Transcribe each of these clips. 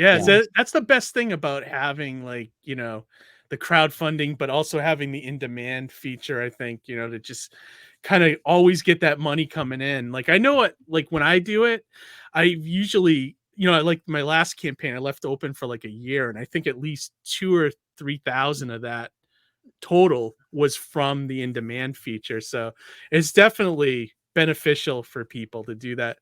Yeah, so that's the best thing about having, like, you know, the crowdfunding, but also having the in-demand feature, I think, you know, to just kind of always get that money coming in. Like, I know what, like, when I do it, I usually, you know, I like my last campaign, I left open for like a year, and I think at least 2 or 3,000 of that total was from the in-demand feature. So it's definitely beneficial for people to do that.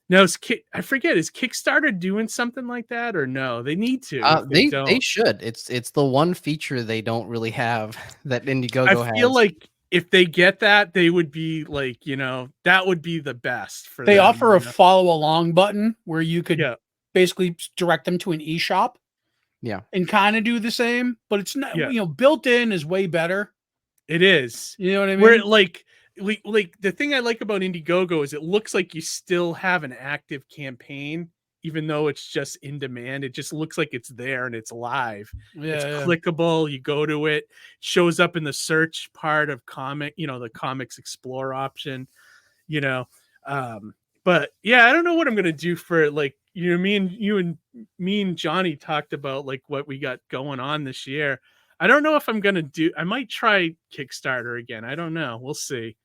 Now, I forget, is Kickstarter doing something like that or no? They need to if they They don't. should. It's the one feature they don't really have that Indiegogo I feel has. like if they get that, they would be like, you know, that would be the best for They them. offer a follow along button where you could Yeah. basically direct them to an eShop. Yeah. And kind of do the same, but it's not, you know, built in is way better. It is. You know what I mean? Where like the thing I like about Indiegogo is it looks like you still have an active campaign, even though it's just in demand. It just looks like it's there and it's live. Yeah, it's clickable. You go to it, shows up in the search part of comic, you know, the comics explore option, you know. But yeah, I don't know what I'm gonna do for, like, you know, me and Johnny talked about like what we got going on this year. I don't know if I'm gonna do. I might try Kickstarter again. I don't know. We'll see.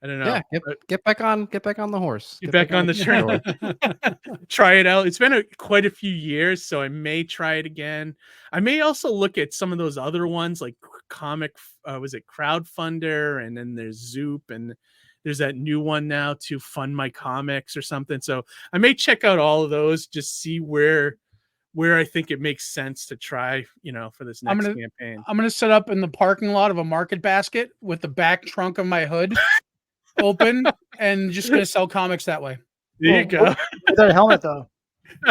I don't know. Yeah, get back on the horse. Get back on the train. Try it out. It's been quite a few years, so I may try it again. I may also look at some of those other ones like comic. Was it Crowdfunder? And then there's Zoop, and there's that new one now to Fund My Comics or something. So I may check out all of those, just see where I think it makes sense to try, you know, for this next campaign. I'm gonna set up in the parking lot of a Market Basket with the back trunk of my hood open, and just gonna sell comics that way. There you go. With that helmet, though.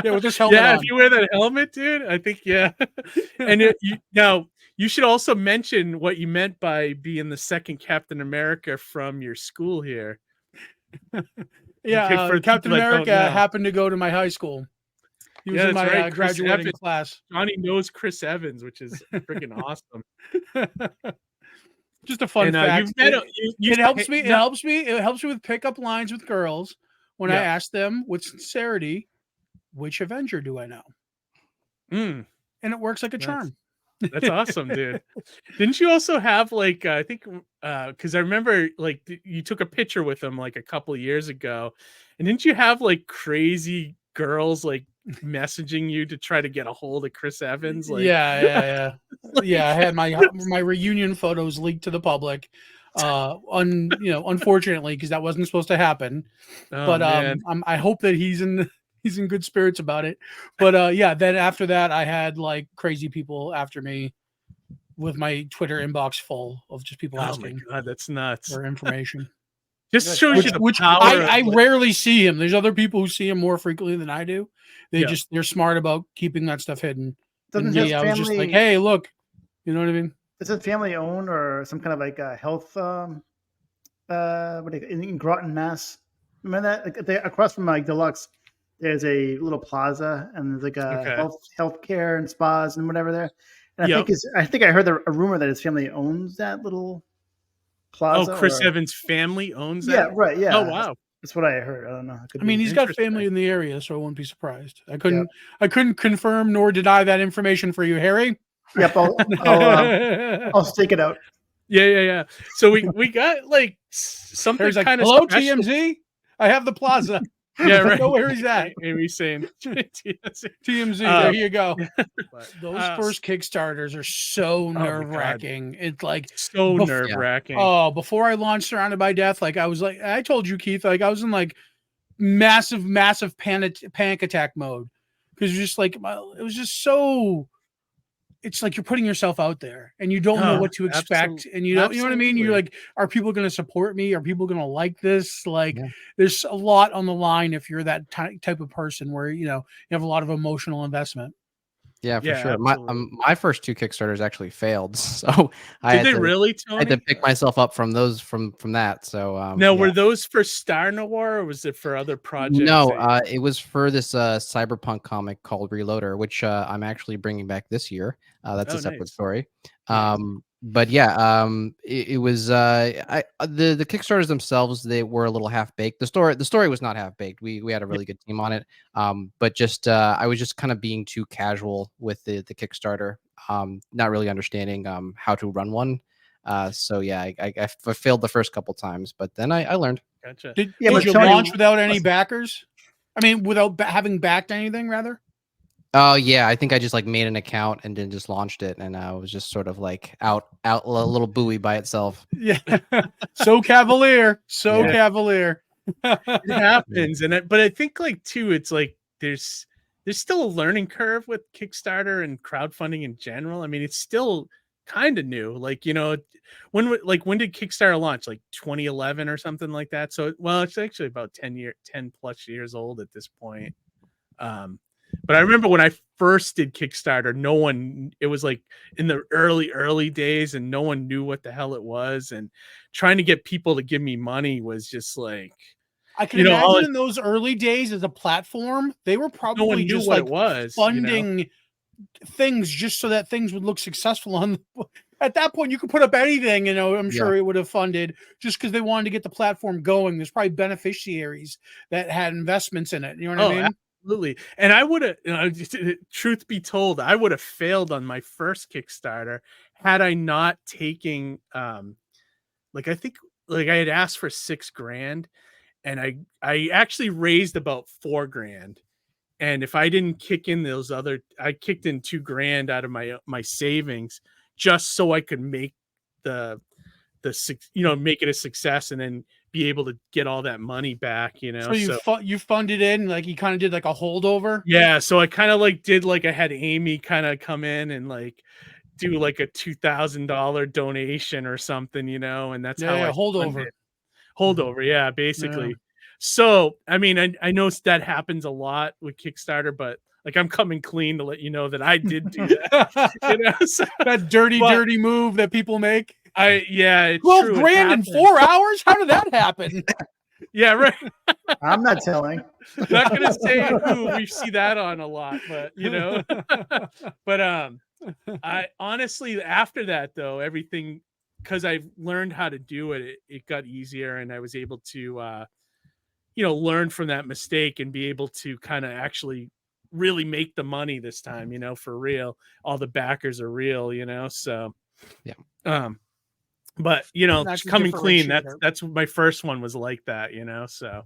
Yeah, with this helmet. Yeah, on. if you wear that helmet, dude, I think and now you should also mention what you meant by being the second Captain America from your school here. Yeah, Captain America happened to go to my high school. He was in my graduating class. Johnny knows Chris Evans, which is freaking awesome. Just a fun fact. It helps me. It helps me. It helps me with pickup lines with girls when I ask them with sincerity, which Avenger do I know? And it works like a charm. That's awesome, dude. Didn't you also have like I think because I remember like you took a picture with him like a couple of years ago, and didn't you have like crazy girls like messaging you to try to get a hold of Chris Evans? Like, yeah. Yeah, I had my reunion photos leaked to the public. Unfortunately, because that wasn't supposed to happen. But I hope that he's in good spirits about it. But then after that, I had like crazy people after me with my Twitter inbox full of just people asking. Oh my God, that's nuts. For information. Just shows you the power. I rarely see him. There's other people who see him more frequently than I do. They're smart about keeping that stuff hidden. I was just like, hey, look, you know what I mean? Is it family owned or some kind of like a health? In Groton, Mass. Remember that? Like, across from like Deluxe, there's a little plaza and there's like a healthcare and spas and whatever there. And I think I heard a rumor that his family owns that little plaza. Oh, Chris Evans' family owns that? Yeah, right. Yeah. Oh, wow. That's what I heard. I don't know. I mean, he's got family in the area, so I wouldn't be surprised. I couldn't confirm nor deny that information for you, Harry. Yep, I'll stake it out. Yeah. So we got like something kind of hello, special. TMZ. I have the plaza. Yeah, right. Know where he's at. Amy's saying TMZ. There you go. Those first Kickstarters are so nerve-wracking. It's like so nerve-wracking. Oh, before I launched Surrounded by Death, like I was like, I told you, Keith, like I was in like massive panic attack mode because just like it was just so. It's like you're putting yourself out there and you don't know what to expect. And you know what I mean? You're like, are people going to support me? Are people going to like this? Like there's a lot on the line. If you're that type of person where, you have a lot of emotional investment. Yeah, for sure. My first 2 Kickstarters actually failed. So I had to pick myself up from those from that. So now were those for Star Noir or was it for other projects? No, it was for this cyberpunk comic called Reloader, which I'm actually bringing back this year. That's a separate story. but yeah, it was the Kickstarters themselves, they were a little half baked. The story was not half baked. We had a really good team on it. But just I was just kind of being too casual with the Kickstarter, not really understanding how to run one. So yeah, I failed the first couple times, but then I learned. Gotcha. Did you launch without any backers? I mean, without having backed anything, rather? Oh yeah, I think I just like made an account and then just launched it, and I was just sort of like out a little buoy by itself. Yeah, so cavalier. It happens, but I think like too, it's like there's still a learning curve with Kickstarter and crowdfunding in general. I mean, it's still kind of new. Like, you know, when did Kickstarter launch? Like 2011 or something like that. So, well, it's actually about 10 plus years old at this point. But I remember when I first did Kickstarter, it was like in the early days, and no one knew what the hell it was. And trying to get people to give me money was just like, I can imagine in those early days as a platform, they were probably just like funding things just so that things would look successful. At that point, you could put up anything, you know, I'm sure it would have funded just because they wanted to get the platform going. There's probably beneficiaries that had investments in it. You know what I mean? Absolutely. And I would have, truth be told, I would have failed on my first Kickstarter had I not taken, like, I think like I had asked for $6,000, and I actually raised about $4,000. And if I didn't kick in I kicked in $2,000 out of my savings just so I could make make it a success, and then be able to get all that money back, you know. So you funded in, like, you kind of did like a holdover. Yeah, so I kind of like did like I had Amy kind of come in and like do like a $2,000 donation or something, you know, and that's how I holdover, yeah, basically. Yeah. So I mean, I know that happens a lot with Kickstarter, but like, I'm coming clean to let you know that I did do that. You know, so, that dirty move that people make. It's 12 grand in 4 hours. How did that happen? Yeah, right. I'm not telling. Not gonna say who. We see that on a lot, but you know. But I honestly, after that though, everything, because I've learned how to do it, it got easier, and I was able to learn from that mistake and be able to kind of actually really make the money this time, you know, for real. All the backers are real, you know. So yeah. But you know, coming clean, that's my first one was like that, you know. So